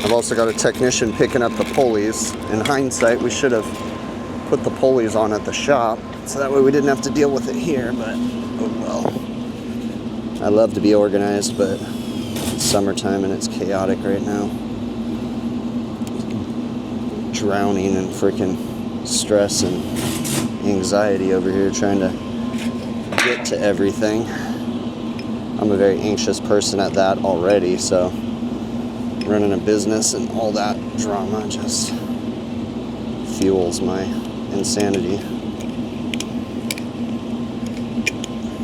I've also got a technician picking up the pulleys. In hindsight, we should have put the pulleys on at the shop, so that way we didn't have to deal with it here, but oh well. I love to be organized, but it's summertime and it's chaotic right now. Drowning in freaking stress and anxiety over here trying to get to everything. I'm a very anxious person at that already, so running a business and all that drama just fuels my insanity.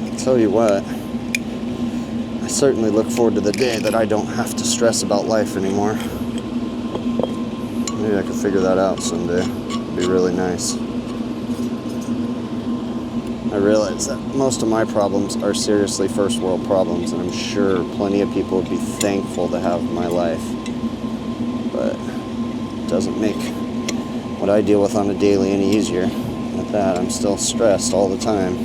I'll tell you what, I certainly look forward to the day that I don't have to stress about life anymore. Maybe I could figure that out someday. It'd be really nice. I realize that most of my problems are seriously first world problems, and I'm sure plenty of people would be thankful to have my life. But it doesn't make what I deal with on a daily any easier. At that, I'm still stressed all the time.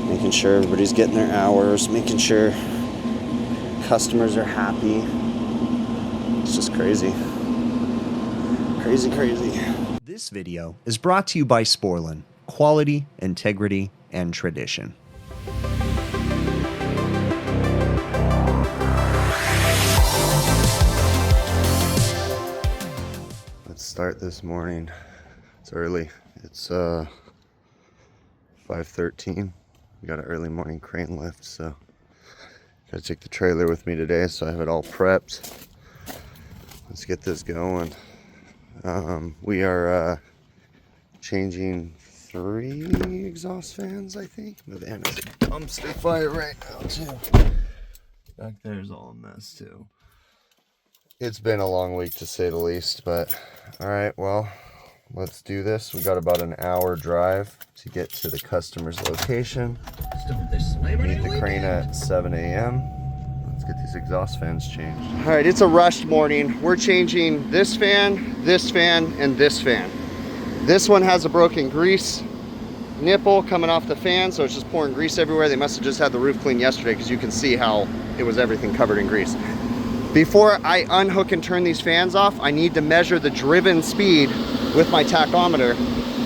Making sure everybody's getting their hours, making sure customers are happy. It's just crazy. Crazy, crazy. This video is brought to you by Sporlan. Quality, integrity, and tradition. Let's start this morning. It's early. It's 5:13. We got an early morning crane lift, so gotta take the trailer with me today, so I have it all prepped. Let's get this going. We are changing 3 exhaust fans, I think. The van is a dumpster fire right now, too. Back there's all a mess, too. It's been a long week, to say the least, but alright, well, let's do this. We got about an hour drive to get to the customer's location. Meet the crane at 7 a.m. Let's get these exhaust fans changed. Alright, it's a rushed morning. We're changing this fan, and this fan. This one has a broken grease nipple coming off the fan, so it's just pouring grease everywhere. They must have just had the roof cleaned yesterday, because you can see how it was everything covered in grease. Before I unhook and turn these fans off, I need to measure the driven speed with my tachometer.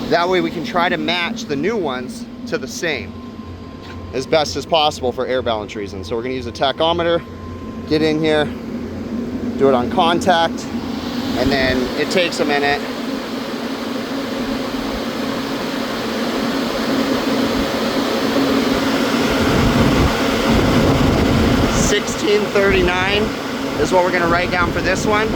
That way we can try to match the new ones to the same as best as possible for air balance reasons. So we're gonna use a tachometer, get in here, do it on contact, and then it takes a minute. 1639 is what we're gonna write down for this one.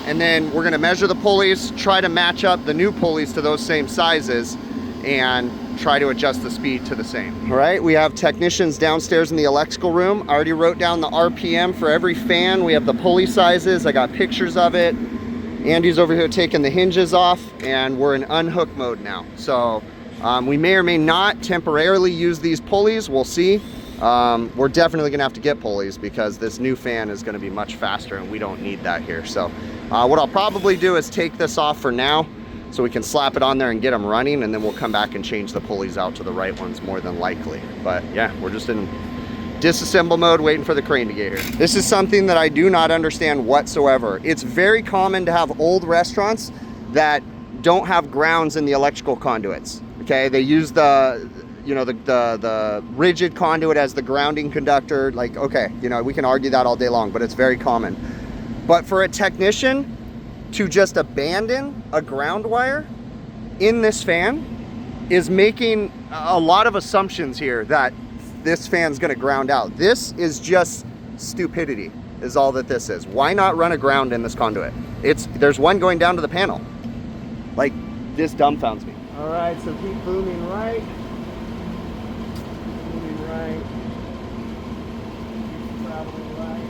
And then we're gonna measure the pulleys, try to match up the new pulleys to those same sizes, and try to adjust the speed to the same. All right, we have technicians downstairs in the electrical room. I already wrote down the RPM for every fan. We have the pulley sizes. I got pictures of it. Andy's over here taking the hinges off, and we're in unhook mode now. So we may or may not temporarily use these pulleys. We'll see. We're definitely gonna have to get pulleys because this new fan is gonna be much faster and we don't need that here. So what I'll probably do is take this off for now so we can slap it on there and get them running, and then we'll come back and change the pulleys out to the right ones more than likely. But yeah, we're just in disassemble mode waiting for the crane to get here. This is something that I do not understand whatsoever. It's very common to have old restaurants that don't have grounds in the electrical conduits. Okay, they use the rigid conduit as the grounding conductor. Like, okay, we can argue that all day long, but it's very common. But for a technician to just abandon a ground wire in this fan is making a lot of assumptions here that this fan's gonna ground out. This is just stupidity, is all that this is. Why not run a ground in this conduit? There's one going down to the panel. Like, this dumbfounds me. All right, so keep booming right. Right. Traveling right.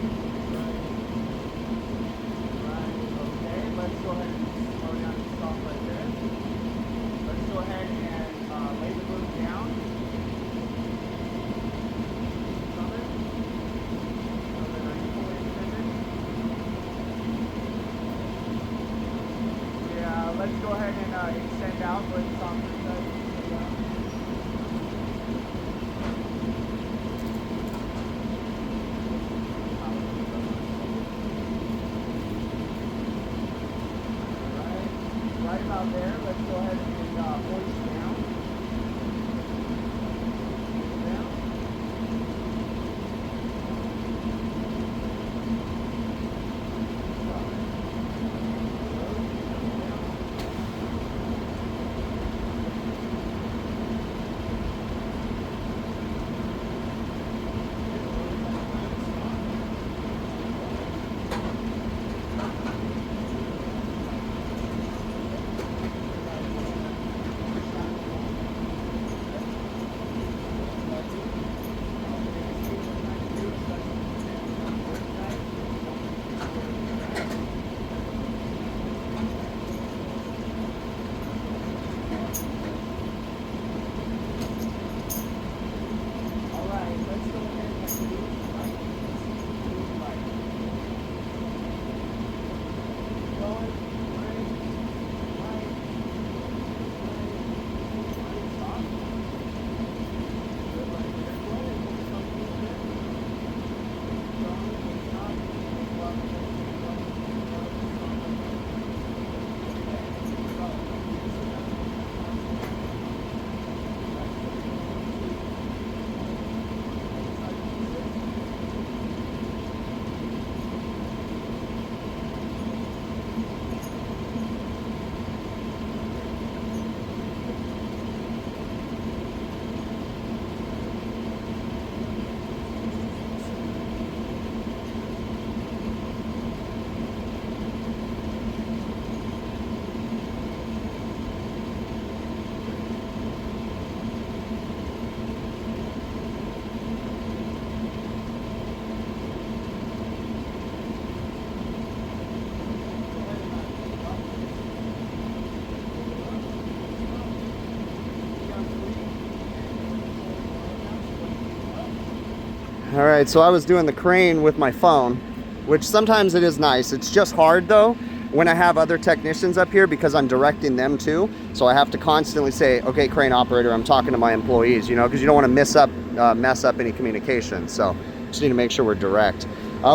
Okay, let's go ahead and slow down and stop right there. Let's go ahead and lay the boom down. Yeah, let's go ahead and extend out. Go ahead and stop for a second. right about there. Let's go ahead and hoist down. All right, so I was doing the crane with my phone, which sometimes it is nice. It's just hard though when I have other technicians up here because I'm directing them too. So I have to constantly say, okay, crane operator, I'm talking to my employees, you know, because you don't want to mess up any communication. So just need to make sure we're direct.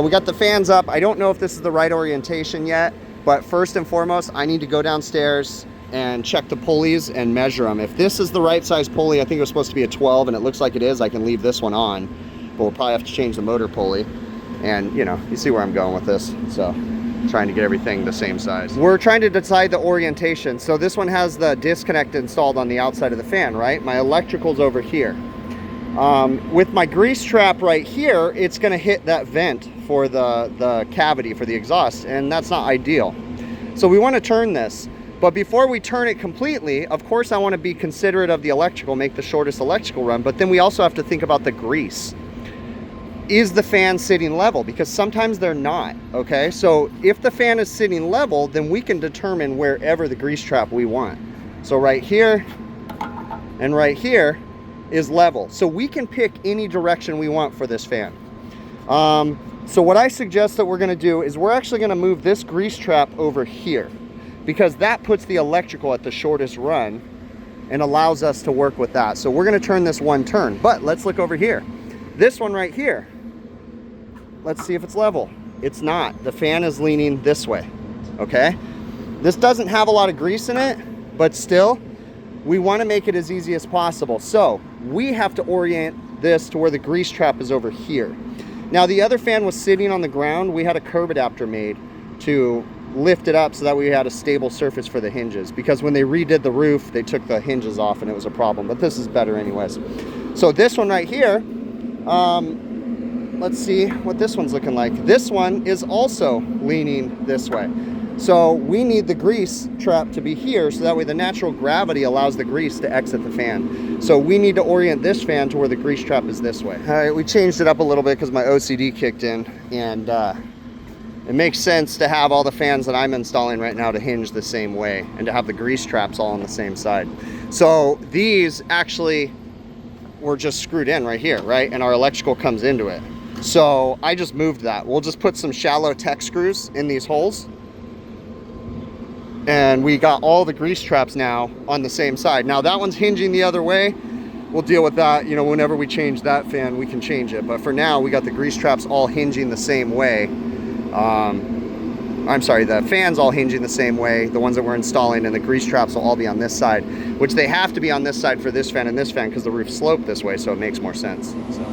We got the fans up. I don't know if this is the right orientation yet, but first and foremost, I need to go downstairs and check the pulleys and measure them. If this is the right size pulley, I think it was supposed to be a 12 and it looks like it is, I can leave this one on. But we'll probably have to change the motor pulley. And you know, you see where I'm going with this. So trying to get everything the same size. We're trying to decide the orientation. So this one has the disconnect installed on the outside of the fan, right? My electrical's over here. With my grease trap right here, it's gonna hit that vent for the cavity for the exhaust, and that's not ideal. So we wanna turn this. But before we turn it completely, of course I wanna be considerate of the electrical, make the shortest electrical run, but then we also have to think about the grease. Is the fan sitting level? Because sometimes they're not, okay? So if the fan is sitting level, then we can determine wherever the grease trap we want. So right here and right here is level. So we can pick any direction we want for this fan. So what I suggest that we're gonna do is we're actually gonna move this grease trap over here because that puts the electrical at the shortest run and allows us to work with that. So we're gonna turn this one turn, but let's look over here. This one right here, let's see if it's level. It's not. The fan is leaning this way, okay? This doesn't have a lot of grease in it, but still, we wanna make it as easy as possible. So we have to orient this to where the grease trap is over here. Now the other fan was sitting on the ground. We had a curb adapter made to lift it up so that we had a stable surface for the hinges, because when they redid the roof, they took the hinges off and it was a problem, but this is better anyways. So this one right here, let's see what this one's looking like. This one is also leaning this way. So we need the grease trap to be here so that way the natural gravity allows the grease to exit the fan. So we need to orient this fan to where the grease trap is this way. All right, we changed it up a little bit because my OCD kicked in, and it makes sense to have all the fans that I'm installing right now to hinge the same way and to have the grease traps all on the same side. So these actually were just screwed in right here, right? And our electrical comes into it. So I just moved that. We'll just put some shallow tech screws in these holes. And we got all the grease traps now on the same side. Now that one's hinging the other way. We'll deal with that, you know, whenever we change that fan, we can change it. But for now, we got the grease traps all hinging the same way. I'm sorry, the fans all hinging the same way, the ones that we're installing, and the grease traps will all be on this side, which they have to be on this side for this fan and this fan because the roof's sloped this way, so it makes more sense. So.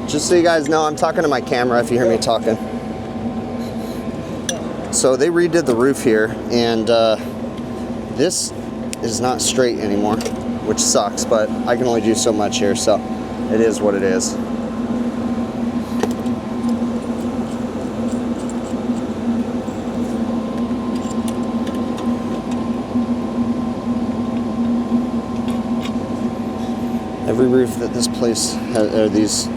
Just so you guys know, I'm talking to my camera if you hear me talking. So they redid the roof here, and this is not straight anymore, which sucks, but I can only do so much here, so it is what it is. Every roof that this place has, or these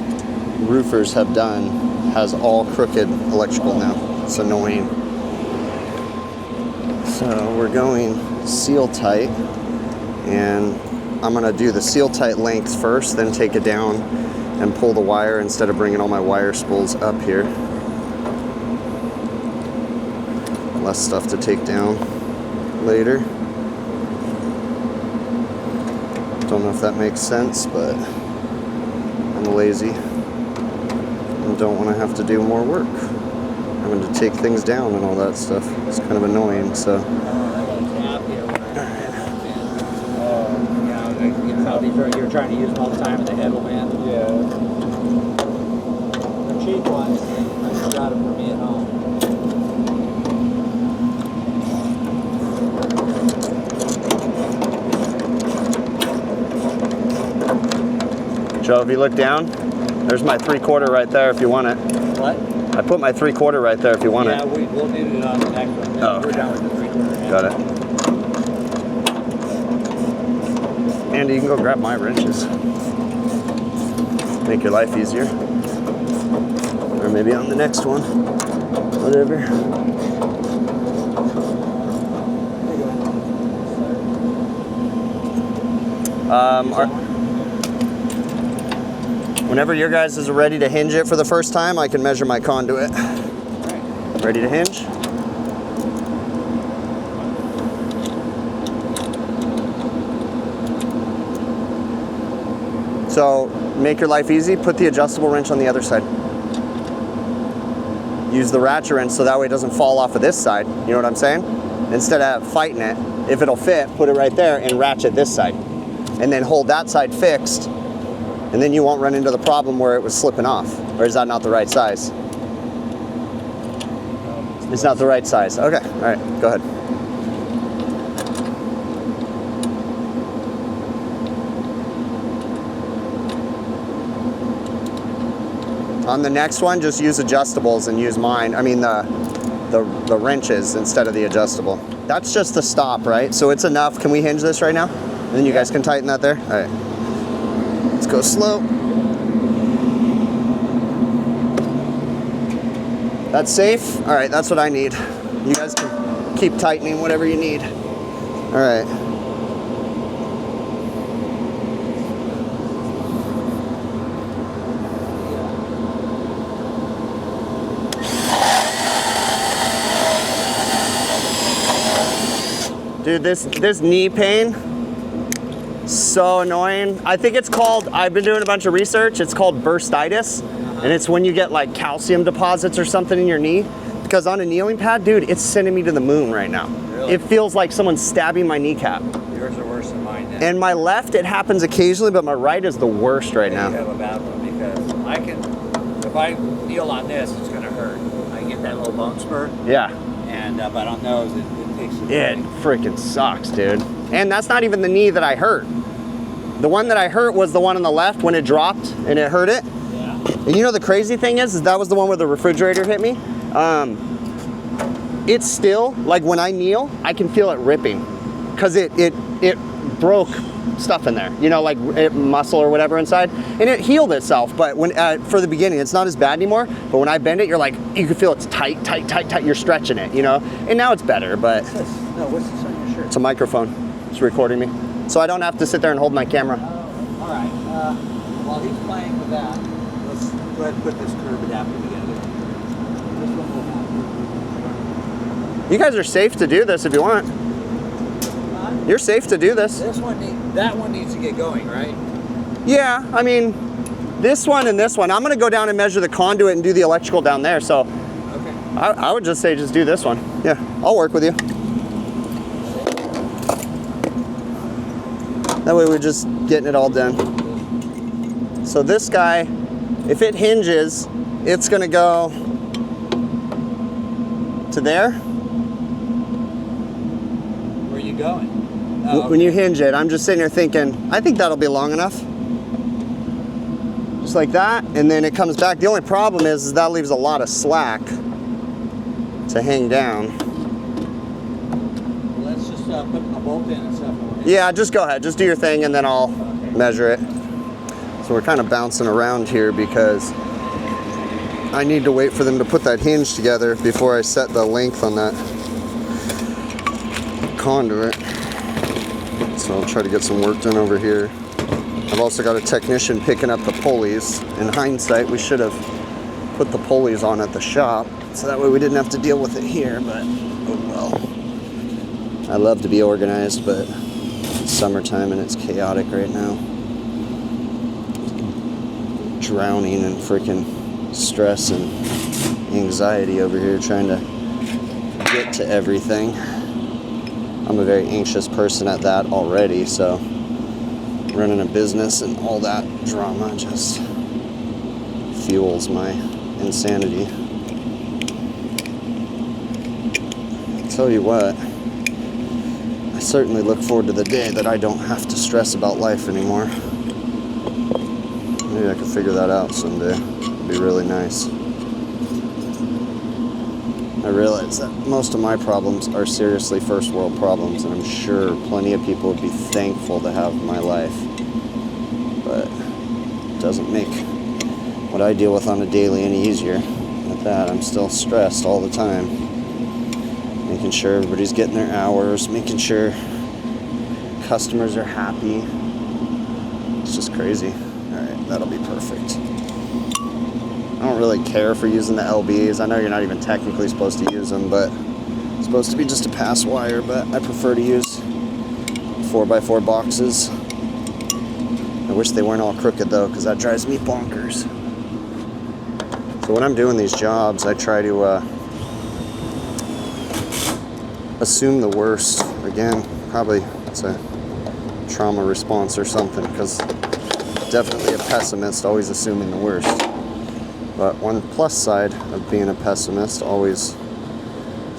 roofers have done, has all crooked electrical now. It's annoying. So we're going seal tight, and I'm gonna do the seal tight lengths first, then take it down and pull the wire instead of bringing all my wire spools up here. Less stuff to take down later. Don't know if that makes sense, but I'm lazy and don't want to have to do more work. Having to take things down and all that stuff. It's kind of annoying, so. You're trying to use them all the time at the heddle, man. Yeah. The cheap ones, I just got them for me at home. Joe, if you look down, there's my 3/4 right there if you want it. What? I put my 3/4 right there if you want it. Yeah, we'll do it on the next one. Oh, we're done with the 3/4. Got it. Andy, you can go grab my wrenches. Make your life easier. Or maybe on the next one. Whatever. Whenever your guys are ready to hinge it for the first time, I can measure my conduit. Ready to hinge? So, make your life easy, put the adjustable wrench on the other side. Use the ratchet wrench so that way it doesn't fall off of this side, you know what I'm saying? Instead of fighting it, if it'll fit, put it right there and ratchet this side. And then hold that side fixed, and then you won't run into the problem where it was slipping off. Or is that not the right size? It's not the right size. Okay, all right, go ahead. On the next one, just use adjustables and use mine. I mean the wrenches instead of the adjustable. That's just the stop, right? So it's enough. Can we hinge this right now? And then you guys can tighten that there. All right. Let's go slow. That's safe. All right, that's what I need. You guys can keep tightening whatever you need. All right. Dude, this knee pain, so annoying. I think it's called, I've been doing a bunch of research, it's called bursitis. And it's when you get like calcium deposits or something in your knee. Because on a kneeling pad, dude, it's sending me to the moon right now. Really? It feels like someone's stabbing my kneecap. Yours are worse than mine now. And my left, it happens occasionally, but my right is the worst right now. You have a bad one because I can, if I kneel on this, it's gonna hurt. I get that little bone spur. Yeah. And but on those, it takes it. It freaking sucks, dude. And that's not even the knee that I hurt. The one that I hurt was the one on the left when it dropped and it hurt it. Yeah. And you know the crazy thing is that was the one where the refrigerator hit me. It's still, like when I kneel, I can feel it ripping. Cause it broke stuff in there, you know, like muscle or whatever inside, and it healed itself. But when for the beginning, it's not as bad anymore. But when I bend it, you're like, you can feel it's tight. You're stretching it, you know. And now it's better. But what's this? No, what's this on your shirt? It's a microphone. It's recording me, so I don't have to sit there and hold my camera. All right. While he's playing with that, let's go ahead and put this curb adapter together. This one will have. You guys are safe to do this if you want. You're safe to do this. This one, that one needs to get going, right? Yeah, I mean, this one and this one. I'm gonna go down and measure the conduit and do the electrical down there. So, okay. I would just say just do this one. Yeah, I'll work with you. That way we're just getting it all done. So this guy, if it hinges, it's gonna go to there. Where are you going? Oh, When you hinge it, I'm just sitting here thinking, I think that'll be long enough. Just like that, and then it comes back. The only problem is that leaves a lot of slack to hang down. well, let's just put a bolt in and stuff. Yeah, just go ahead. Just do your thing and then I'll measure it. So we're kind of bouncing around here because I need to wait for them to put that hinge together before I set the length on that conduit. So I'll try to get some work done over here. I've also got a technician picking up the pulleys. In hindsight, we should have put the pulleys on at the shop, so that way we didn't have to deal with it here, but oh well. I love to be organized, but it's summertime and it's chaotic right now. Drowning in freaking stress and anxiety over here trying to get to everything. I'm a very anxious person at that already, so running a business and all that drama just fuels my insanity. I'll tell you what, I certainly look forward to the day that I don't have to stress about life anymore. Maybe I could figure that out someday. It'd be really nice. I realize that most of my problems are seriously first world problems, and I'm sure plenty of people would be thankful to have my life. But it doesn't make what I deal with on a daily any easier. At that, I'm still stressed all the time. Making sure everybody's getting their hours, making sure customers are happy. It's just crazy. Alright, that'll be perfect. I don't really care for using the LBs. I know you're not even technically supposed to use them, but it's supposed to be just a pass wire, but I prefer to use 4x4 boxes. I wish they weren't all crooked though, because that drives me bonkers. So when I'm doing these jobs, I try to assume the worst. Again, probably it's a trauma response or something, because definitely a pessimist, always assuming the worst. But one plus side of being a pessimist, always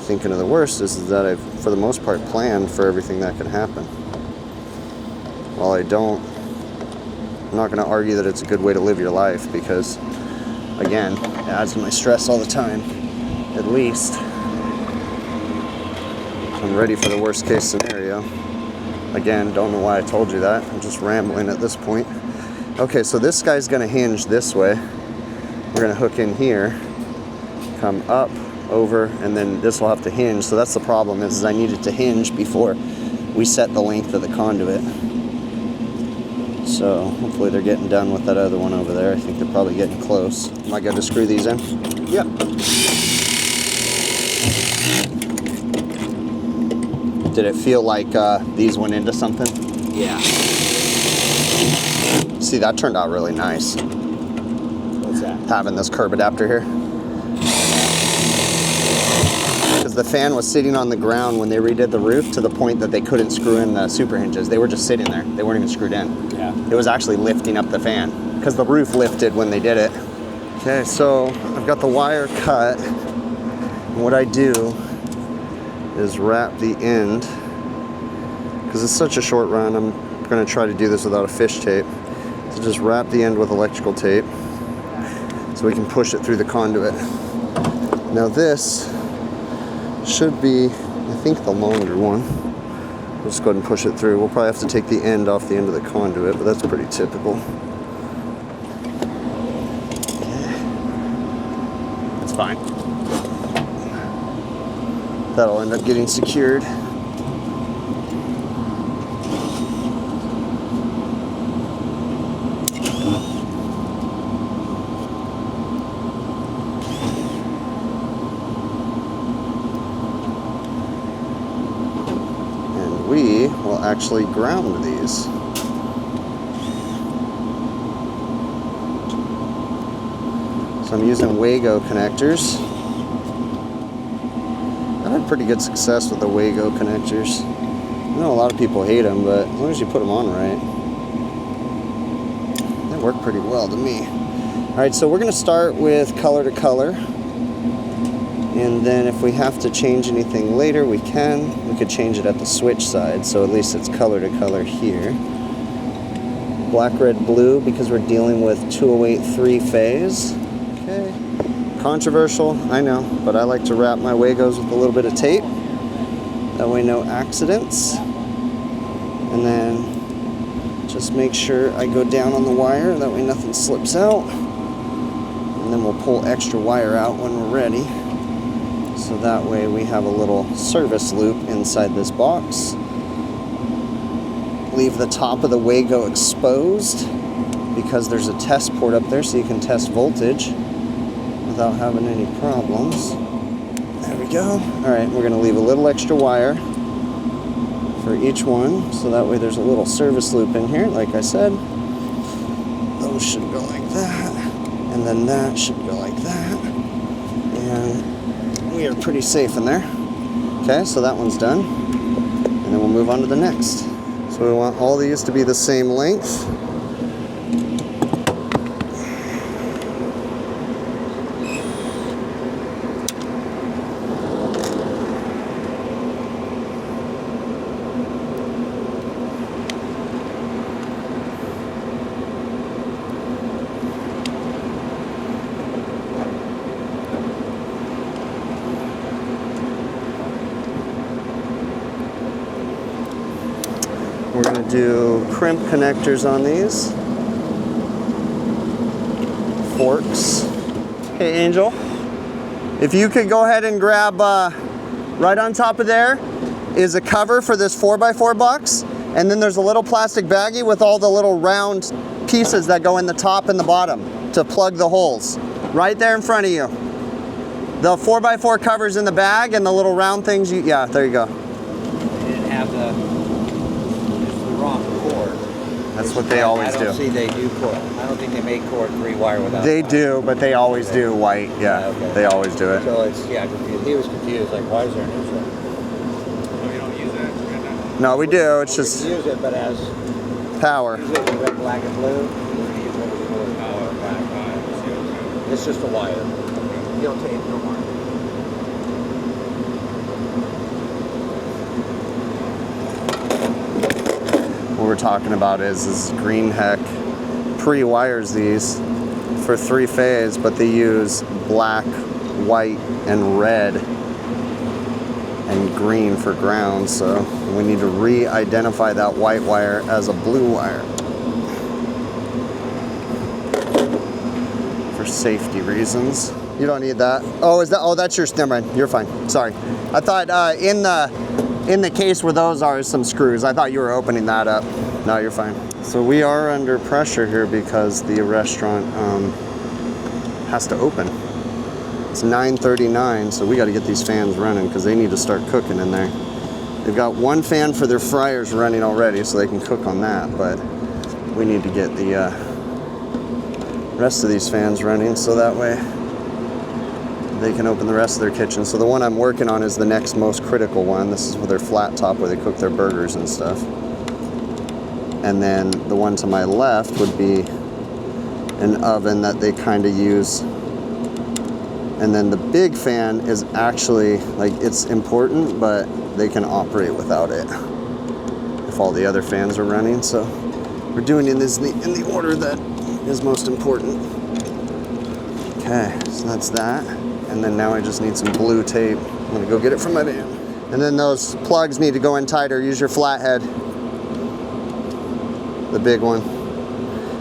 thinking of the worst, is that I've, for the most part, planned for everything that can happen. While I'm not going to argue that it's a good way to live your life, because, again, it adds to my stress all the time. At least I'm ready for the worst case scenario. Again, don't know why I told you that. I'm just rambling at this point. Okay, so this guy's going to hinge this way. We're going to hook in here, come up, over, and then this will have to hinge. So that's the problem, is I need it to hinge before we set the length of the conduit. So hopefully they're getting done with that other one over there. I think they're probably getting close. Am I good to screw these in? Yep. Did it feel like these went into something? Yeah. See, that turned out really nice. What's that? Having this curb adapter here. Because the fan was sitting on the ground when they redid the roof, to the point that they couldn't screw in the super hinges. They were just sitting there. They weren't even screwed in. Yeah. It was actually lifting up the fan, because the roof lifted when they did it. Okay, so I've got the wire cut. And what I do is wrap the end, because it's such a short run, I'm going to try to do this without a fish tape. So just wrap the end with electrical tape so we can push it through the conduit. Now this should be, I think, the longer one. We'll just go ahead and push it through. We'll probably have to take the end off the end of the conduit, but that's pretty typical. It's fine. That'll end up getting secured. We will actually ground these. So I'm using Wago connectors. I've had pretty good success with the Wago connectors. I know a lot of people hate them, but as long as you put them on right, they work pretty well to me. Alright, so we're going to start with color to color. And then if we have to change anything later, we can. We could change it at the switch side, so at least it's color to color here. Black, red, blue, because we're dealing with 208 3-phase. Okay. Controversial, I know, but I like to wrap my Wagos with a little bit of tape. That way no accidents. And then just make sure I go down on the wire, that way nothing slips out. And then we'll pull extra wire out when we're ready. So that way we have a little service loop inside this box. Leave the top of the Wago exposed because there's a test port up there so you can test voltage without having any problems. There we go. Alright, we're going to leave a little extra wire for each one, so that way there's a little service loop in here, like I said. Those should go like that, and then that should go like that, and we are pretty safe in there. Okay, so that one's done, and then we'll move on to the next. So we want all these to be the same length. We're going to do crimp connectors on these. Forks. Okay, Angel, if you could go ahead and grab, right on top of there is a cover for this 4x4 box, and then there's a little plastic baggie with all the little round pieces that go in the top and the bottom to plug the holes. Right there in front of you. The 4x4 cover's in the bag, and the little round things, yeah, there you go. They didn't have the wrong cord. That's what they always do. I don't see they do cord. I don't think they make cord 3-wire without. They do, but they always do white. Yeah, okay. They always do it. So it's, yeah, confused. He was confused, like, why is there a neutral? Oh, you don't use that right now? No, we do. It's just use it, but as power. use it in red, black, and blue. It's just a wire. You don't take no more. What we're talking about is Green Heck pre-wires these for 3-phase, but they use black, white, and red and green for ground, so we need to re-identify that white wire as a blue wire for safety reasons. You don't need that. Oh, is that? Oh, that's your. Never mind. You're fine. Sorry. I thought in the case where those are some screws. I thought you were opening that up. No, you're fine. So we are under pressure here because the restaurant has to open. It's 9:39, so we got to get these fans running because they need to start cooking in there. They've got one fan for their fryers running already, so they can cook on that, but we need to get the rest of these fans running so that way they can open the rest of their kitchen. So the one I'm working on is the next most critical one. This is with their flat top where they cook their burgers and stuff. And then the one to my left would be an oven that they kind of use. And then the big fan is actually, like, it's important, but they can operate without it if all the other fans are running. So we're doing in the order that is most important. Okay, so that's that. And then now I just need some blue tape. I'm gonna go get it from my van. And then those plugs need to go in tighter. Use your flathead. The big one.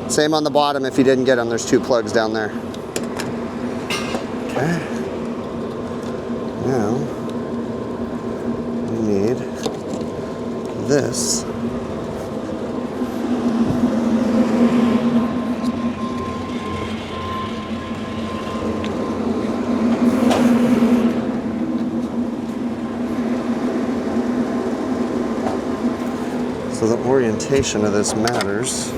Same on the bottom if you didn't get them. There's 2 plugs down there. Okay. Now, we need this. So the orientation of this matters.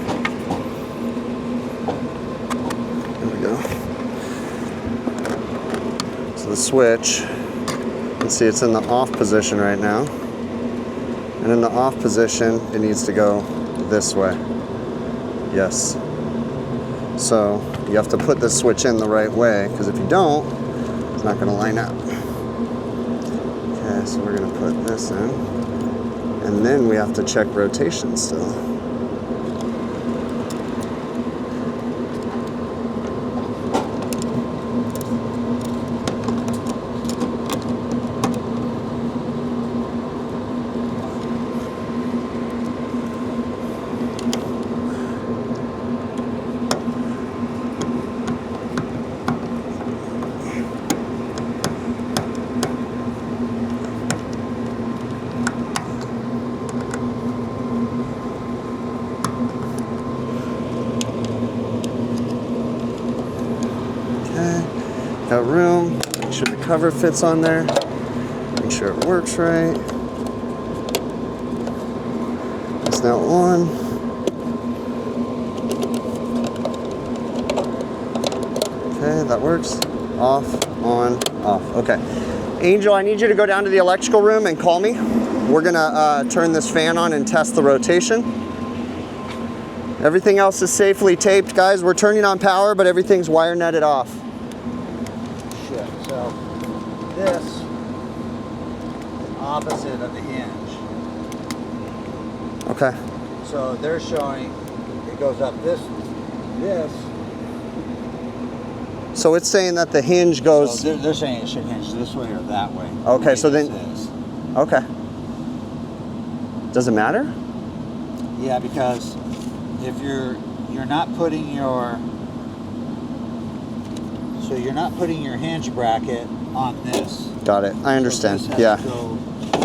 There we go. So the switch Let's see, it's in the off position right now. And in the off position, it needs to go this way. Yes. So you have to put the switch in the right way, because if you don't, it's not going to line up. Okay, so we're going to put this in. And then we have to check rotation still. Got room, make sure the cover fits on there, make sure it works right. It's now on. Okay, that works. Off, on, off. Okay. Angel, I need you to go down to the electrical room and call me. We're gonna turn this fan on and test the rotation. Everything else is safely taped, guys. We're turning on power, but everything's wire netted off. So this is opposite of the hinge. Okay. So they're showing it goes up this. So it's saying that the hinge goes... So they're saying it should hinge this way or that way. Okay, so then... Okay. Does it matter? Yeah, because if you're not putting your... So you're not putting your hinge bracket on this. Got it. I understand. So this Yeah. has to go,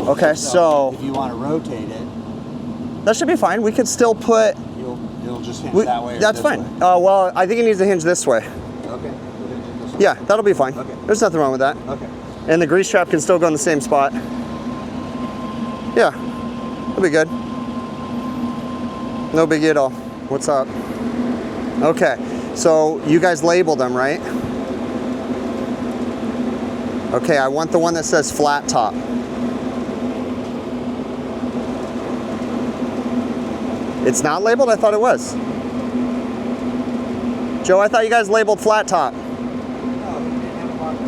Okay, so if you want to rotate it, that should be fine. We could still put... you'll just hinge that way. Or that's this fine. way. Well, I think it needs to hinge this way. Okay. We'll hinge it this way. Yeah, that'll be fine. Okay. There's nothing wrong with that. Okay. And the grease trap can still go in the same spot. Yeah, it'll be good. No biggie at all. What's up? Okay, so you guys labeled them, right? Okay, I want the one that says flat top. It's not labeled? I thought it was. Joe, I thought you guys labeled flat top. No, we didn't have a marker.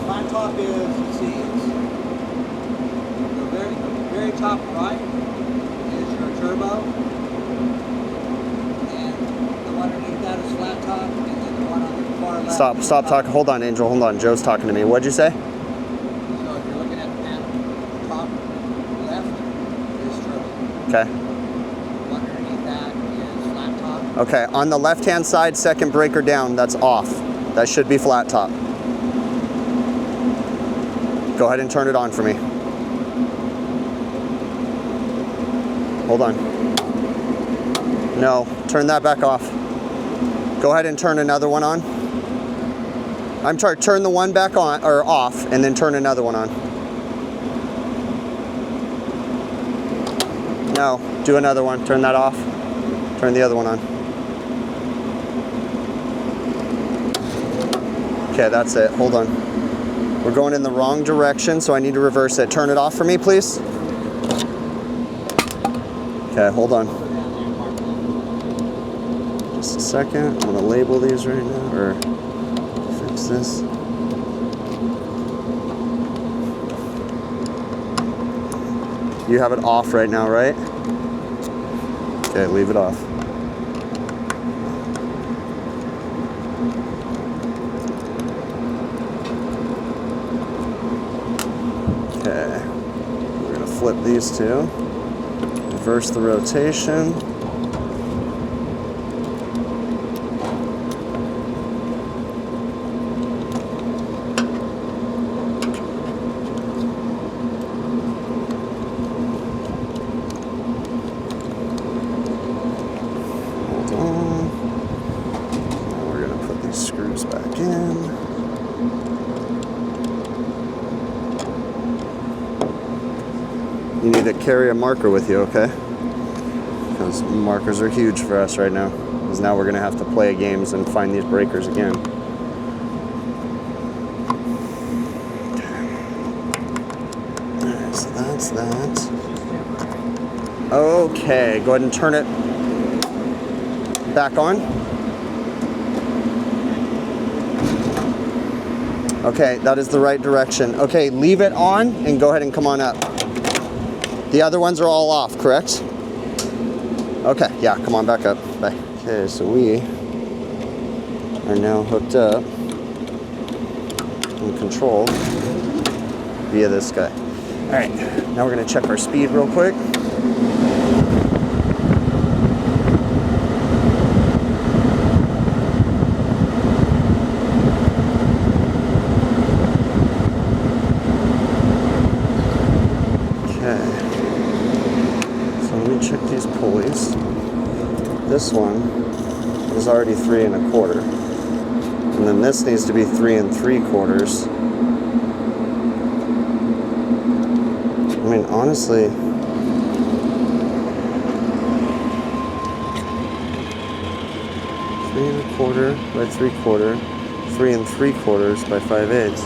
Flat top is, let's see, it's the very top right is your turbo. And the one underneath that is flat top, and then the one on the far left. Stop talking. Hold on, Angel. Hold on. Joe's talking to me. What'd you say? So if you're looking at the panel, top left is turbo. Okay. The one underneath that is flat top. Okay, on the left-hand side, second breaker down, that's off. That should be flat top. Go ahead and turn it on for me. Hold on. No, turn that back off. Go ahead and turn another one on. I'm sorry, turn the one back on, or off, and then turn another one on. No, do another one, turn that off. Turn the other one on. Okay, that's it. Hold on. We're going in the wrong direction, so I need to reverse it. Turn it off for me, please. Okay, hold on. Just a second. I'm going to label these right now, or fix this. You have it off right now, right? Okay, leave it off. Okay, we're gonna flip these two, reverse the rotation. Hold on. Now we're gonna put these screws back in. You need to carry a marker with you, okay? Because markers are huge for us right now. Because now we're gonna have to play games and find these breakers again. so that's that. Okay, go ahead and turn it back on. Okay, that is the right direction. Okay, leave it on and go ahead and come on up. The other ones are all off, correct? Okay, yeah, come on back up. Bye. Okay, so we are now hooked up and controlled via this guy. All right, now we're gonna check our speed real quick. Check these pulleys. This one is already 3 1/4, and then this needs to be 3 3/4. I mean, honestly, three and a quarter by 3/4, 3 3/4 by 5/8.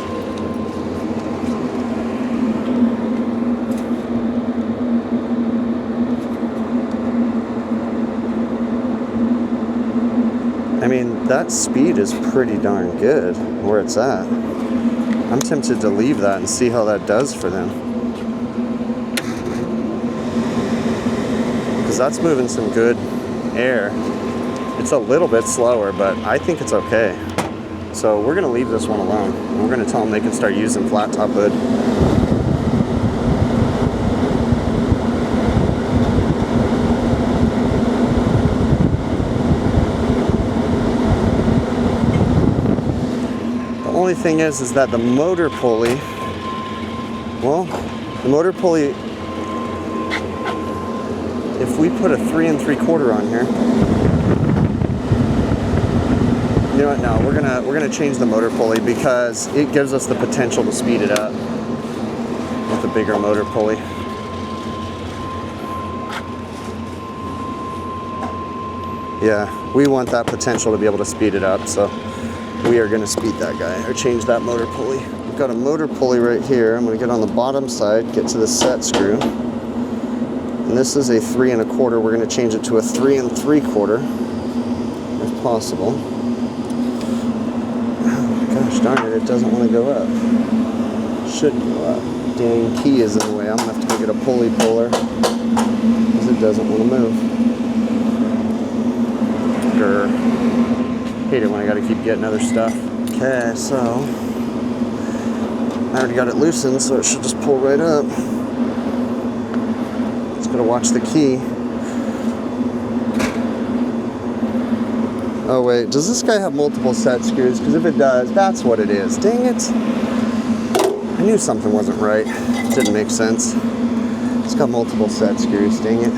I mean, that speed is pretty darn good where it's at. I'm tempted to leave that and see how that does for them. Because that's moving some good air. It's a little bit slower, but I think it's okay. So we're gonna leave this one alone. We're gonna tell them they can start using flat top hood. The only thing is that the motor pulley, well, the motor pulley, if we put a 3 3/4 on here, you know what? No, we're gonna change the motor pulley because it gives us the potential to speed it up with a bigger motor pulley. Yeah, we want that potential to be able to speed it up, so we are going to speed that guy, or change that motor pulley. We've got a motor pulley right here. I'm going to get on the bottom side, get to the set screw. And this is a 3 1/4. We're going to change it to a 3 3/4, if possible. Oh, gosh darn it, it doesn't want to go up. Should go up. Dang key is in the way. I'm going to have to go get a pulley puller, because it doesn't want to move. Grr. Hate it when I gotta keep getting other stuff. Okay, so I already got it loosened, so it should just pull right up. Just gotta watch the key. Oh wait, does this guy have multiple set screws? Because if it does, that's what it is. Dang it. I knew something wasn't right. It didn't make sense. It's got multiple set screws, dang it.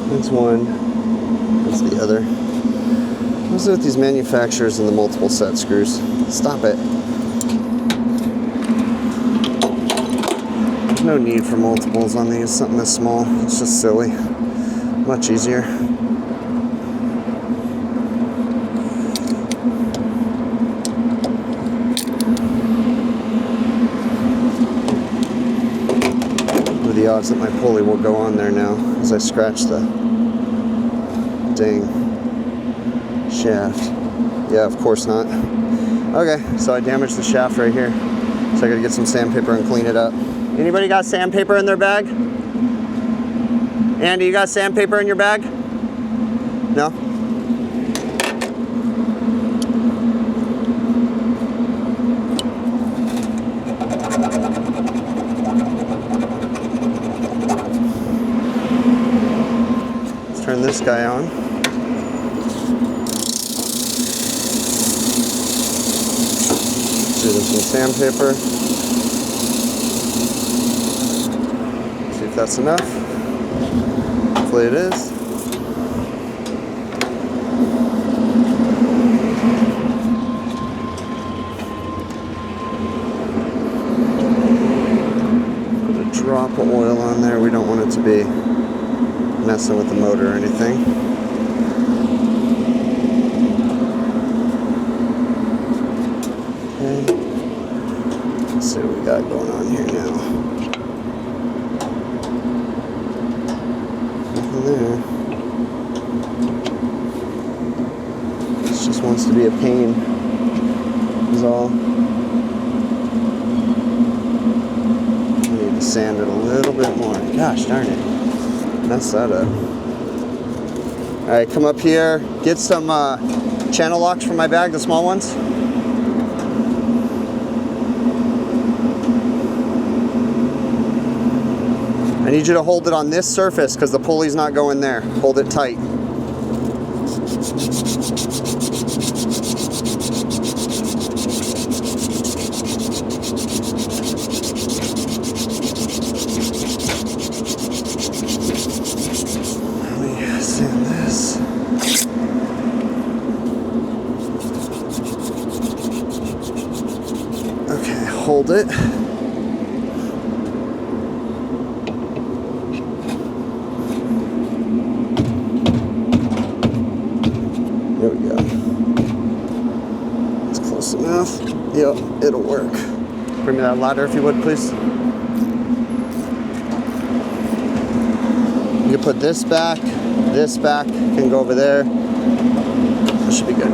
That's one. That's the other. What's it with these manufacturers and the multiple set screws? Stop it. There's no need for multiples on these. Something this small. It's just silly. Much easier. What are the odds that my pulley will go on there now as I scratch the dang shaft? Yeah, of course not. Okay, so I damaged the shaft right here. So I gotta get some sandpaper and clean it up. Anybody got sandpaper in their bag? Andy, you got sandpaper in your bag? No? Let's turn this guy on. Do some sandpaper. See if that's enough. Hopefully it is. Put a drop of oil on there. We don't want it to be messing with the motor or anything. Let's see what we got going on here now. Nothing there. This just wants to be a pain, is all. I need to sand it a little bit more. Gosh darn it. Mess that up. Alright, come up here. Get some channel locks from my bag, the small ones. I need you to hold it on this surface because the pulley's not going there. Hold it tight. Let me sand this. Okay, hold it. There we go. It's close enough. Yep, it'll work. Bring me that ladder if you would, please. You can put this back can go over there. That should be good.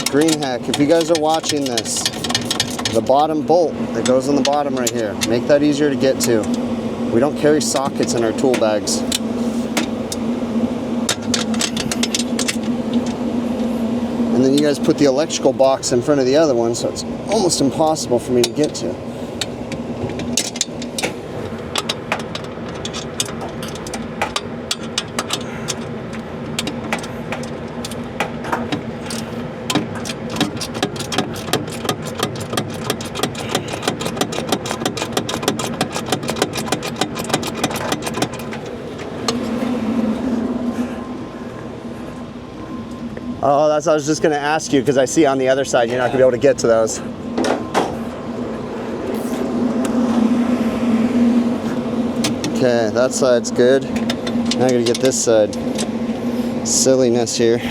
Green Hack, if you guys are watching this, the bottom bolt that goes on the bottom right here, make that easier to get to. We don't carry sockets in our tool bags. And then you guys put the electrical box in front of the other one, so it's almost impossible for me to get to. Oh, that's what I was just going to ask you because I see on the other side you're not going to be able to get to those. Okay, that side's good. Now I got to get this side. Silliness here.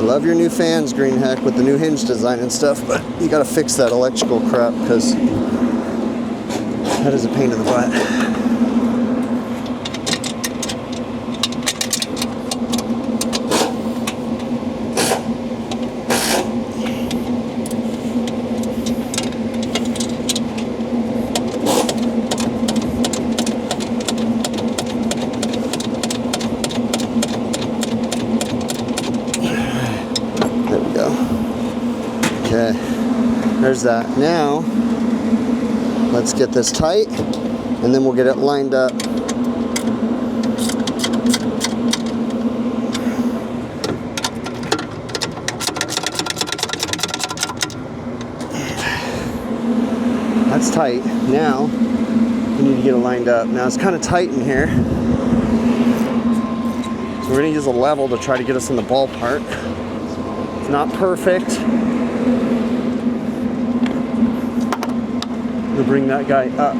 Love your new fans, Green Hack, with the new hinge design and stuff, but you gotta fix that electrical crap because that is a pain in the butt. Okay, there's that. Now, let's get this tight, and then we'll get it lined up. That's tight. Now, we need to get it lined up. Now, it's kind of tight in here. So we're gonna use a level to try to get us in the ballpark. It's not perfect. To bring that guy up.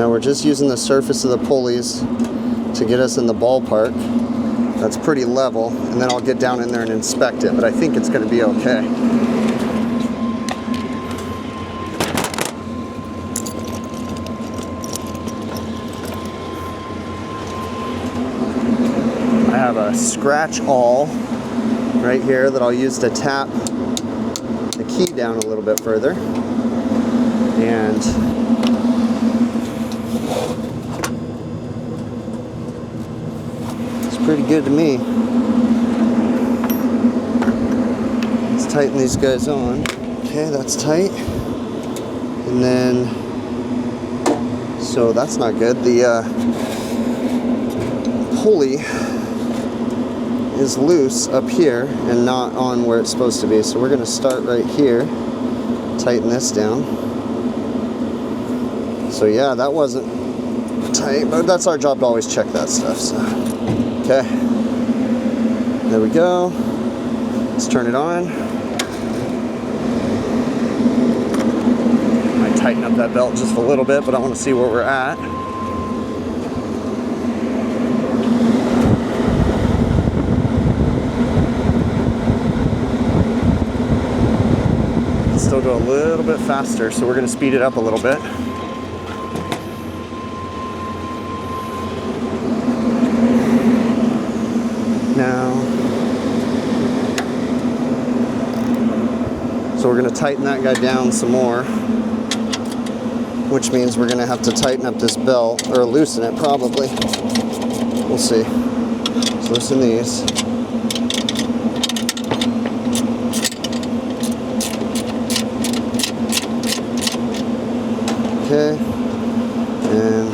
Now we're just using the surface of the pulleys to get us in the ballpark. That's pretty level, and then I'll get down in there and inspect it, but I think it's going to be okay. I have a scratch awl right here that I'll use to tap the key down a little bit further. And it's pretty good to me. Let's tighten these guys on. Okay, that's tight. And then, so that's not good. The pulley is loose up here and not on where it's supposed to be. So we're going to start right here, tighten this down. So yeah, that wasn't tight, but that's our job to always check that stuff. So, okay, there we go. Let's turn it on. Might tighten up that belt just a little bit, but I want to see where we're at. Still go a little bit faster, so we're going to speed it up a little bit. Now, so we're going to tighten that guy down some more, which means we're going to have to tighten up this belt, or loosen it probably. We'll see. So loosen these. Okay, and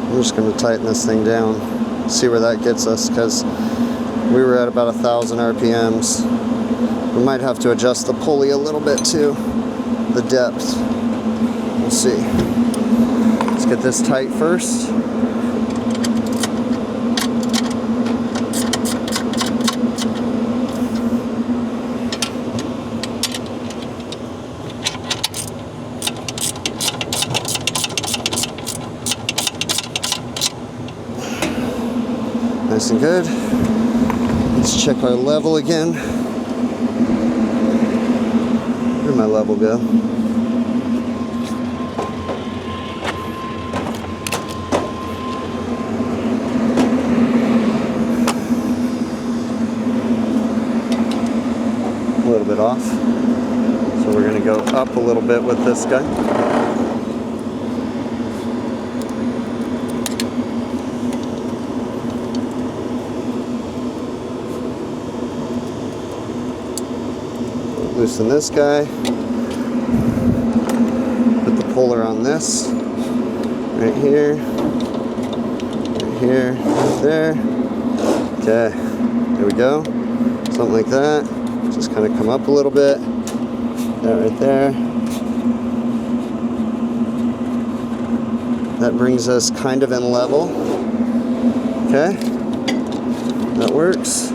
I'm just going to tighten this thing down, see where that gets us, because we were at about 1,000 RPMs. We might have to adjust the pulley a little bit too, the depth. We'll see. Let's get this tight first. Nice and good. Let's check our level again. Where'd my level go? A little bit off. So we're going to go up a little bit with this guy. Loosen this guy, put the puller on this, right here, right there. Okay, there we go, something like that. Just kind of come up a little bit, that right there. That brings us kind of in level. Okay, that works.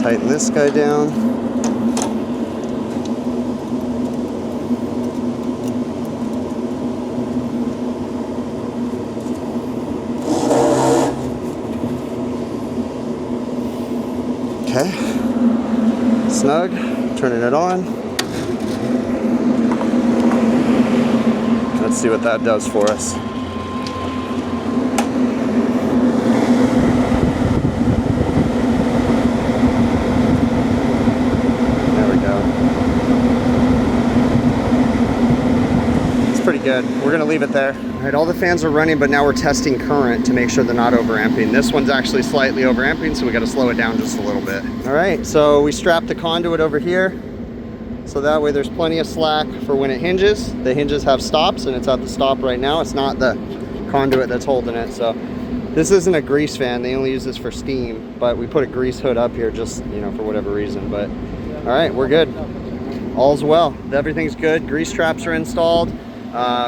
Tighten this guy down. Okay. Snug. Turning it on. Let's see what that does for us. Good. We're going to leave it there. All right, all the fans are running, but now we're testing current to make sure they're not overamping. This one's actually slightly overamping, so we got to slow it down just a little bit. All right, so we strapped the conduit over here, so that way there's plenty of slack for when it hinges. The hinges have stops, and it's at the stop right now. It's not the conduit that's holding it. So this isn't a grease fan. They only use this for steam, but we put a grease hood up here just, you know, for whatever reason. But all right, we're good. All's well. Everything's good. Grease traps are installed.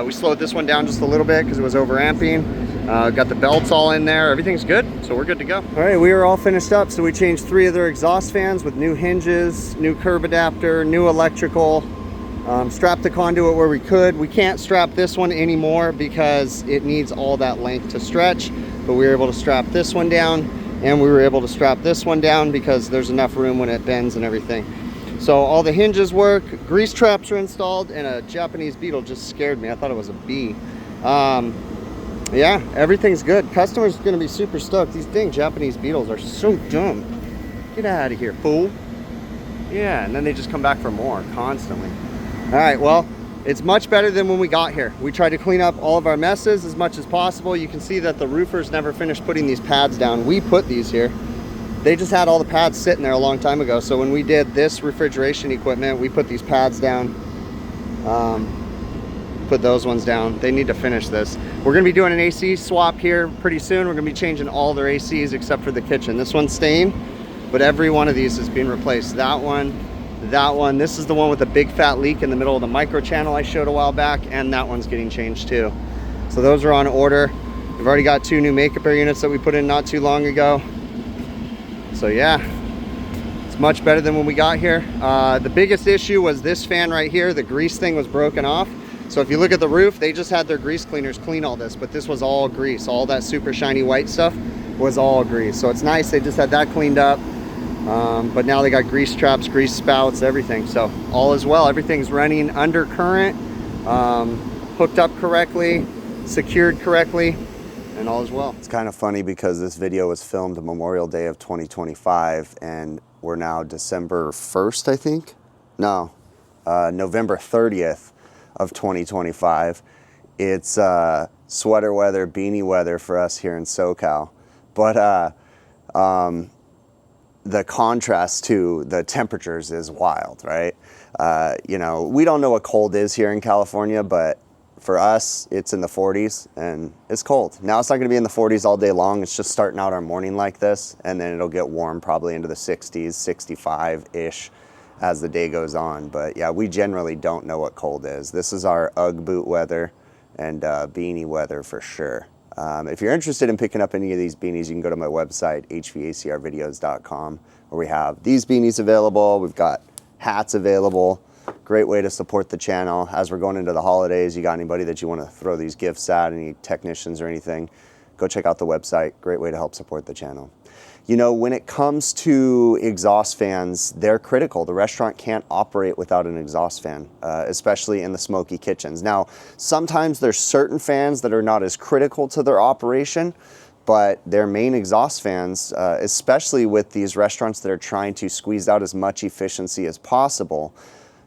We slowed this one down just a little bit because it was overamping. Got the belts all in there. Everything's good, so we're good to go. All right, we are all finished up. So we changed 3 of their exhaust fans with new hinges, new curb adapter, new electrical. Strapped the conduit where we could. We can't strap this one anymore because it needs all that length to stretch, but we were able to strap this one down, and we were able to strap this one down because there's enough room when it bends and everything. So all the hinges work, grease traps are installed, and a Japanese beetle just scared me. I thought it was a bee. Yeah, everything's good. Customers are gonna be super stoked. These dang Japanese beetles are so dumb. Get out of here, fool. Yeah, and then they just come back for more constantly. All right, well, it's much better than when we got here. We tried to clean up all of our messes as much as possible. You can see that the roofers never finished putting these pads down. We put these here. They just had all the pads sitting there a long time ago. So when we did this refrigeration equipment, we put these pads down, put those ones down. They need to finish this. We're gonna be doing an AC swap here pretty soon. We're gonna be changing all their ACs except for the kitchen. This one's staying, but every one of these is being replaced. That one, this is the one with the big fat leak in the middle of the micro channel I showed a while back, and that one's getting changed too. So those are on order. We've already got 2 new makeup air units that we put in not too long ago. So yeah, it's much better than when we got here. The biggest issue was this fan right here. The grease thing was broken off. So if you look at the roof, they just had their grease cleaners clean all this, but this was all grease. All that super shiny white stuff was all grease. So it's nice, they just had that cleaned up. But now they got grease traps, grease spouts, everything. So all is well. Everything's running under current, hooked up correctly, secured correctly, and all is well. It's kind of funny because this video was filmed Memorial Day of 2025, and we're now December 1st, I think? No, November 30th of 2025. It's sweater weather, beanie weather for us here in SoCal. But the contrast to the temperatures is wild, right? You know, we don't know what cold is here in California, but for us, it's in the 40s and it's cold. Now it's not gonna be in the 40s all day long. It's just starting out our morning like this, and then it'll get warm probably into the 60s, 65-ish as the day goes on. But yeah, we generally don't know what cold is. This is our UGG boot weather and beanie weather for sure. If you're interested in picking up any of these beanies, you can go to my website, hvacrvideos.com, where we have these beanies available. We've got hats available. Great way to support the channel. As we're going into the holidays, you got anybody that you want to throw these gifts at, any technicians or anything, go check out the website. Great way to help support the channel. You know, when it comes to exhaust fans, they're critical. The restaurant can't operate without an exhaust fan, especially in the smoky kitchens. Now, sometimes there's certain fans that are not as critical to their operation, but their main exhaust fans, especially with these restaurants that are trying to squeeze out as much efficiency as possible,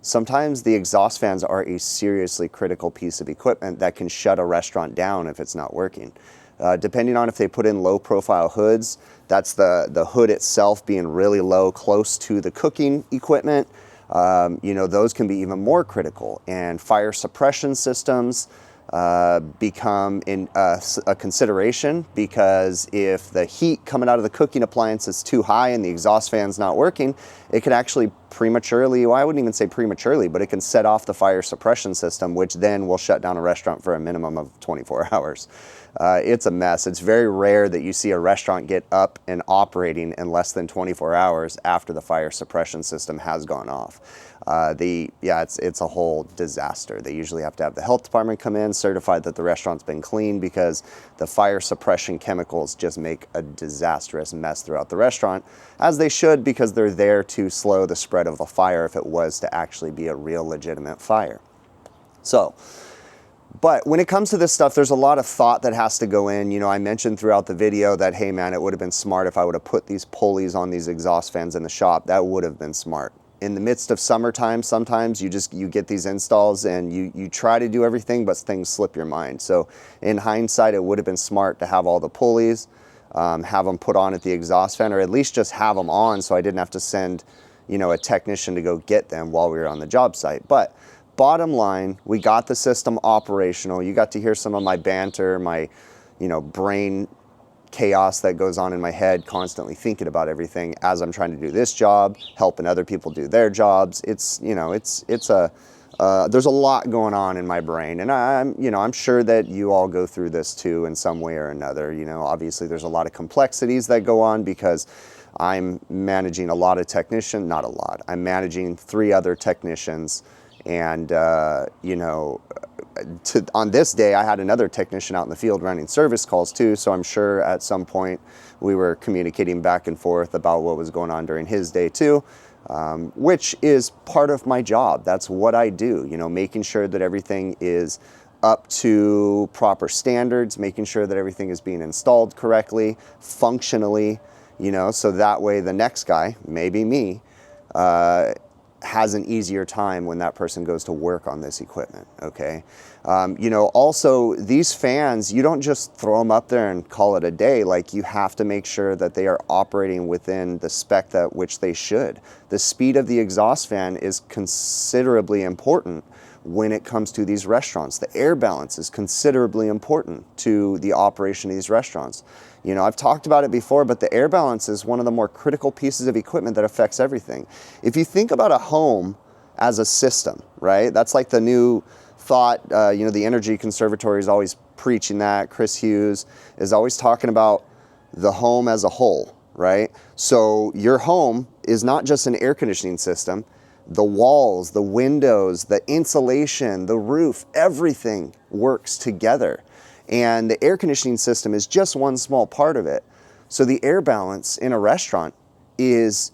sometimes the exhaust fans are a seriously critical piece of equipment that can shut a restaurant down if it's not working. Depending on if they put in low profile hoods, that's the hood itself being really low, close to the cooking equipment. You know, those can be even more critical, and fire suppression systems become a consideration, because if the heat coming out of the cooking appliance is too high and the exhaust fan's not working, it can actually prematurely, well, I wouldn't even say prematurely, but it can set off the fire suppression system, which then will shut down a restaurant for a minimum of 24 hours. It's a mess. It's very rare that you see a restaurant get up and operating in less than 24 hours after the fire suppression system has gone off. It's a whole disaster. They usually have to have the health department come in, certify that the restaurant's been cleaned, because the fire suppression chemicals just make a disastrous mess throughout the restaurant, as they should, because they're there to slow the spread of the fire if it was to actually be a real legitimate fire. But when it comes to this stuff, there's a lot of thought that has to go in. You know, I mentioned throughout the video that, hey man, it would have been smart if I would have put these pulleys on these exhaust fans in the shop. That would have been smart. In the midst of summertime, sometimes you get these installs and you try to do everything, but things slip your mind. So in hindsight, it would have been smart to have all the pulleys, have them put on at the exhaust fan, or at least just have them on so I didn't have to send, you know, a technician to go get them while we were on the job site. But bottom line, we got the system operational. You got to hear some of my banter, my, you know, brain chaos that goes on in my head, constantly thinking about everything as I'm trying to do this job, helping other people do their jobs. It's, you know, it's a there's a lot going on in my brain, and I'm sure that you all go through this too in some way or another. Obviously there's a lot of complexities that go on because I'm managing a lot of technicians, not a lot, I'm managing 3 other technicians, and on this day I had another technician out in the field running service calls too, so I'm sure at some point we were communicating back and forth about what was going on during his day too. Which is part of my job. That's what I do, making sure that everything is up to proper standards, making sure that everything is being installed correctly, functionally, so that way the next guy, maybe me, has an easier time when that person goes to work on this equipment, okay? Also these fans, you don't just throw them up there and call it a day. Like, you have to make sure that they are operating within the spec that which they should. The speed of the exhaust fan is considerably important when it comes to these restaurants. The air balance is considerably important to the operation of these restaurants. I've talked about it before, but the air balance is one of the more critical pieces of equipment that affects everything. If you think about a home as a system, right? That's like the new thought, the Energy Conservatory is always preaching that. Chris Hughes is always talking about the home as a whole, right? So your home is not just an air conditioning system. The walls, the windows, the insulation, the roof, everything works together. And the air conditioning system is just one small part of it. So the air balance in a restaurant is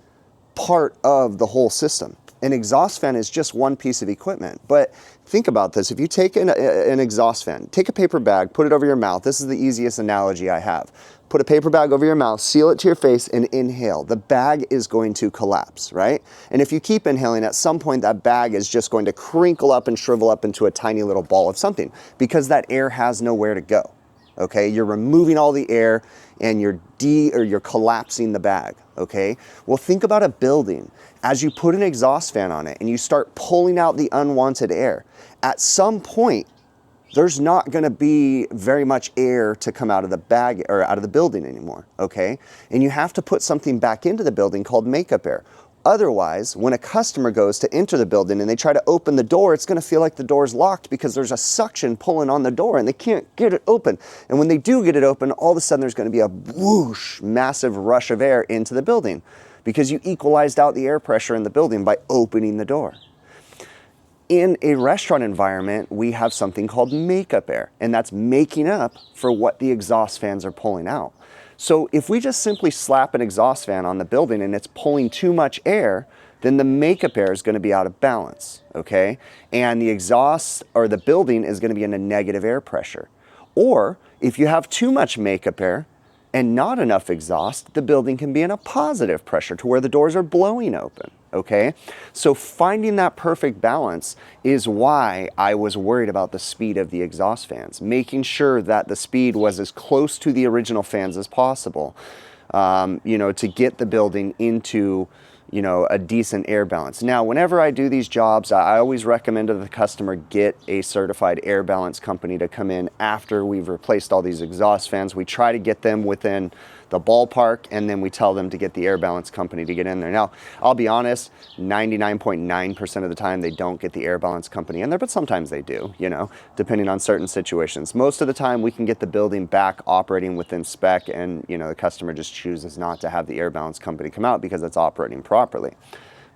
part of the whole system. An exhaust fan is just one piece of equipment. But think about this. If you take an exhaust fan, take a paper bag, put it over your mouth. This is the easiest analogy I have. Put a paper bag over your mouth, seal it to your face, and inhale. The bag is going to collapse, right? And if you keep inhaling, at some point that bag is just going to crinkle up and shrivel up into a tiny little ball of something because that air has nowhere to go. Okay, you're removing all the air and you're collapsing the bag. Okay, well, think about a building. As you put an exhaust fan on it and you start pulling out the unwanted air, at some point there's not going to be very much air to come out of the bag or out of the building anymore. Okay, and you have to put something back into the building called makeup air. Otherwise, when a customer goes to enter the building and they try to open the door, it's going to feel like the door's locked because there's a suction pulling on the door and they can't get it open. And when they do get it open, all of a sudden there's going to be a whoosh, massive rush of air into the building because you equalized out the air pressure in the building by opening the door. In a restaurant environment, we have something called makeup air, and that's making up for what the exhaust fans are pulling out. So if we just simply slap an exhaust fan on the building and it's pulling too much air, then the makeup air is going to be out of balance, okay? And the exhaust or the building is going to be in a negative air pressure. Or if you have too much makeup air and not enough exhaust, the building can be in a positive pressure to where the doors are blowing open. Okay, so finding that perfect balance is why I was worried about the speed of the exhaust fans, making sure that the speed was as close to the original fans as possible, to get the building into, a decent air balance. Now, whenever I do these jobs, I always recommend to the customer get a certified air balance company to come in after we've replaced all these exhaust fans. We try to get them within the ballpark, and then we tell them to get the air balance company to get in there. Now, I'll be honest, 99.9% of the time they don't get the air balance company in there, but sometimes they do, depending on certain situations. Most of the time we can get the building back operating within spec, and the customer just chooses not to have the air balance company come out because it's operating properly.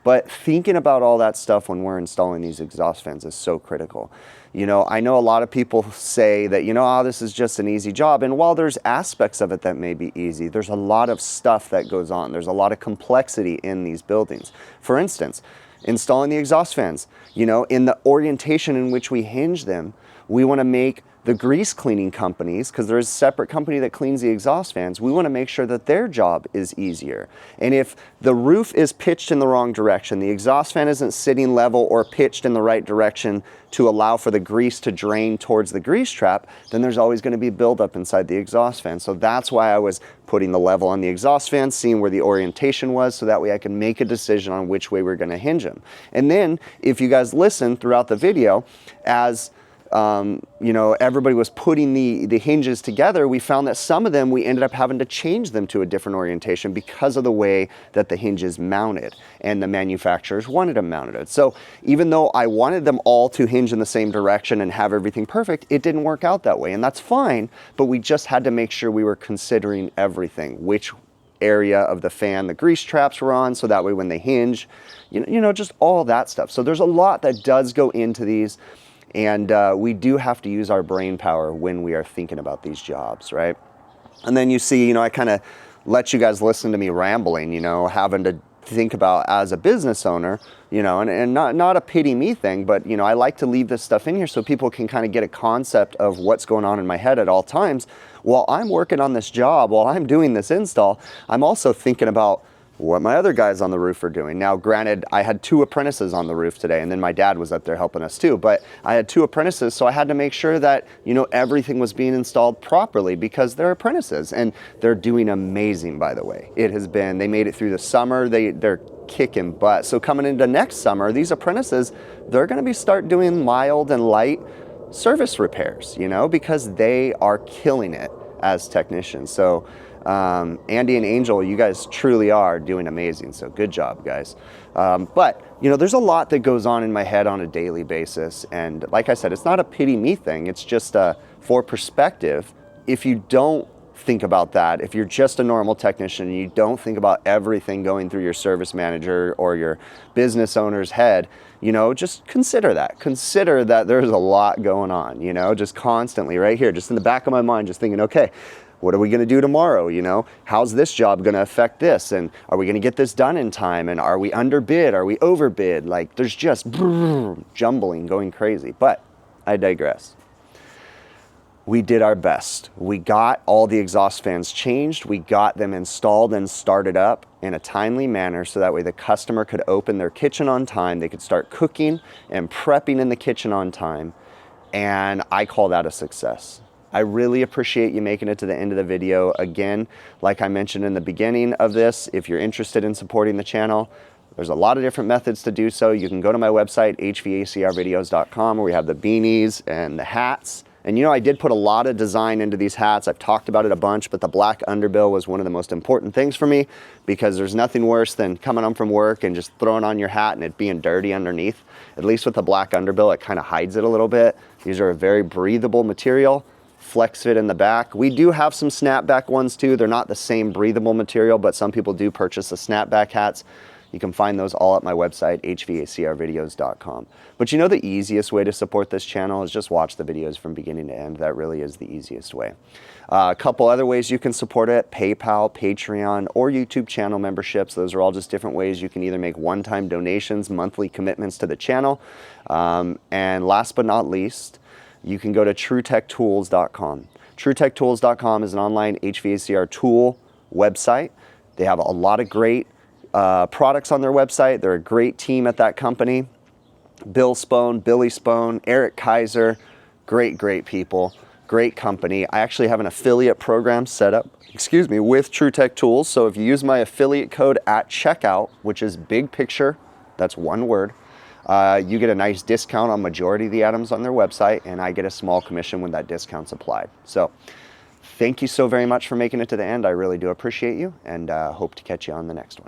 But thinking about all that stuff when we're installing these exhaust fans is so critical. I know a lot of people say that, this is just an easy job. And while there's aspects of it that may be easy, there's a lot of stuff that goes on. There's a lot of complexity in these buildings. For instance, installing the exhaust fans, in the orientation in which we hinge them, we want to make the grease cleaning companies, because there's a separate company that cleans the exhaust fans, we want to make sure that their job is easier. And if the roof is pitched in the wrong direction, the exhaust fan isn't sitting level or pitched in the right direction to allow for the grease to drain towards the grease trap, then there's always going to be buildup inside the exhaust fan. So that's why I was putting the level on the exhaust fan, seeing where the orientation was, so that way I can make a decision on which way we're going to hinge them. And then, if you guys listen throughout the video, as you know, everybody was putting the hinges together, we found that some of them, we ended up having to change them to a different orientation because of the way that the hinges mounted and the manufacturers wanted them mounted. So even though I wanted them all to hinge in the same direction and have everything perfect, it didn't work out that way, and that's fine, but we just had to make sure we were considering everything, which area of the fan the grease traps were on, so that way when they hinge, you know, just all that stuff. So there's a lot that does go into these. And we do have to use our brain power when we are thinking about these jobs, right? And then you see, you know, I kind of let you guys listen to me rambling, you know, having to think about as a business owner, you know, and not a pity me thing, but, you know, I like to leave this stuff in here so people can kind of get a concept of what's going on in my head at all times. While I'm working on this job, while I'm doing this install, I'm also thinking about what my other guys on the roof are doing. Now, granted, I had 2 apprentices on the roof today, and then my dad was up there helping us too, but I had 2 apprentices, so I had to make sure that, you know, everything was being installed properly because they're apprentices, and they're doing amazing, by the way. It has been, they made it through the summer, they're kicking butt. So coming into next summer, these apprentices, they're gonna start doing mild and light service repairs, you know, because they are killing it as technicians. So Andy and Angel, you guys truly are doing amazing. So good job, guys. But, you know, there's a lot that goes on in my head on a daily basis. And like I said, it's not a pity me thing. It's just for perspective. If you don't think about that, if you're just a normal technician and you don't think about everything going through your service manager or your business owner's head, you know, just consider that. Consider that there's a lot going on, you know, just constantly right here, just in the back of my mind, just thinking, okay, what are we going to do tomorrow? You know, how's this job going to affect this? And are we going to get this done in time? And are we underbid? Are we overbid? Like, there's just jumbling going crazy. But I digress. We did our best. We got all the exhaust fans changed. We got them installed and started up in a timely manner so that way the customer could open their kitchen on time. They could start cooking and prepping in the kitchen on time. And I call that a success. I really appreciate you making it to the end of the video. Again, like I mentioned in the beginning of this, if you're interested in supporting the channel, there's a lot of different methods to do so. You can go to my website, hvacrvideos.com, where we have the beanies and the hats. And you know, I did put a lot of design into these hats. I've talked about it a bunch, but the black underbill was one of the most important things for me because there's nothing worse than coming home from work and just throwing on your hat and it being dirty underneath. At least with the black underbill, it kind of hides it a little bit. These are a very breathable material. Flex fit in the back. We do have some snapback ones too. They're not the same breathable material, but some people do purchase the snapback hats. You can find those all at my website, hvacrvideos.com. But you know, the easiest way to support this channel is just watch the videos from beginning to end. That really is the easiest way. A couple other ways you can support it: PayPal, Patreon, or YouTube channel memberships. Those are all just different ways you can either make one-time donations, monthly commitments to the channel. And last but not least, you can go to TrueTechTools.com. TrueTechTools.com is an online HVACR tool website. They have a lot of great products on their website. They're a great team at that company. Bill Spone, Billy Spone, Eric Kaiser, great people, great company. I actually have an affiliate program set up, with TrueTech Tools. So if you use my affiliate code at checkout, which is big picture, that's one word, you get a nice discount on majority of the items on their website, and I get a small commission when that discount's applied. So thank you so very much for making it to the end. I really do appreciate you, and hope to catch you on the next one.